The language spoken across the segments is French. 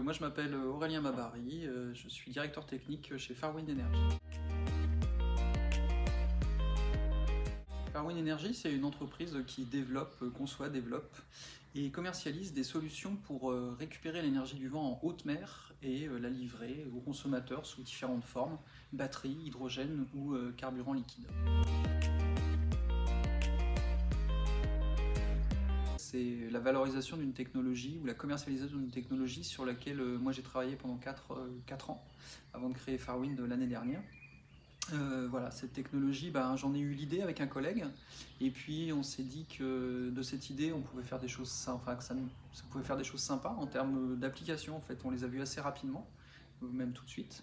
moi je m'appelle Aurélien Mabary, je suis directeur technique chez Fairwind Energy. Fairwind Energy, c'est une entreprise qui conçoit, développe et commercialise des solutions pour récupérer l'énergie du vent en haute mer et la livrer aux consommateurs sous différentes formes, batterie, hydrogène ou carburant liquide. C'est la valorisation d'une technologie ou la commercialisation d'une technologie sur laquelle moi j'ai travaillé pendant 4 ans avant de créer Fairwind l'année dernière. Voilà, cette technologie, j'en ai eu l'idée avec un collègue et puis on s'est dit que de cette idée on pouvait faire des choses, que ça pouvait faire des choses sympas en termes d'application. En fait, on les a vues assez rapidement, même tout de suite.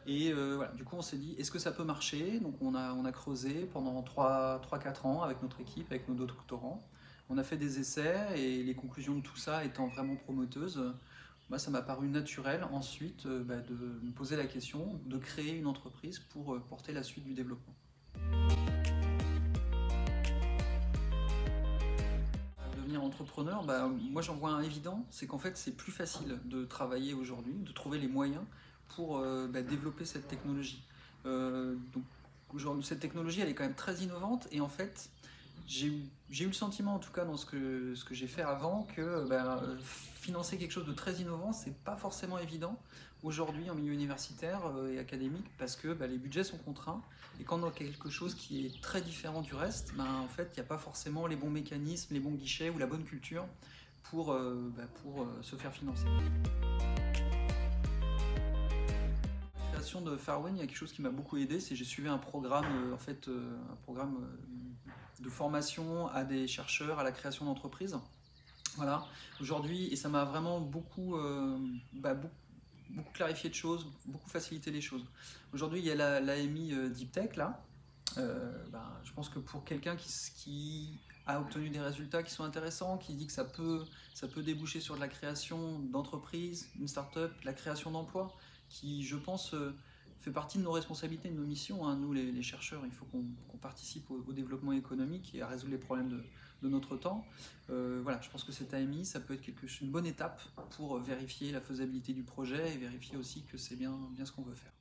Et voilà, du coup on s'est dit, est-ce que ça peut marcher? Donc on a creusé pendant 3-4 ans avec notre équipe, avec nos doctorants. On a fait des essais et les conclusions de tout ça étant vraiment prometteuses, ça m'a paru naturel ensuite de me poser la question de créer une entreprise pour porter la suite du développement. Devenir entrepreneur, moi j'en vois un évident, c'est qu'en fait c'est plus facile de travailler aujourd'hui, de trouver les moyens pour développer cette technologie. Donc aujourd'hui cette technologie elle est quand même très innovante et en fait j'ai eu le sentiment, en tout cas dans ce que j'ai fait avant, que financer quelque chose de très innovant, c'est pas forcément évident aujourd'hui en milieu universitaire et académique, parce que les budgets sont contraints, et quand on a quelque chose qui est très différent du reste, en fait il n'y a pas forcément les bons mécanismes, les bons guichets ou la bonne culture pour se faire financer. De Fairwind, il y a quelque chose qui m'a beaucoup aidé, c'est que j'ai suivi un programme, de formation à des chercheurs à la création d'entreprises. Voilà, aujourd'hui, et ça m'a vraiment beaucoup clarifié de choses, beaucoup facilité les choses. Aujourd'hui, il y a l'AMI Deep Tech là. Je pense que pour quelqu'un qui a obtenu des résultats qui sont intéressants, qui dit que ça peut déboucher sur de la création d'entreprises, une start-up, la création d'emplois, qui, je pense, fait partie de nos responsabilités, de nos missions. Nous, les chercheurs, il faut qu'on participe au développement économique et à résoudre les problèmes de notre temps. Voilà, je pense que cette AMI, ça peut être une bonne étape pour vérifier la faisabilité du projet et vérifier aussi que c'est bien ce qu'on veut faire.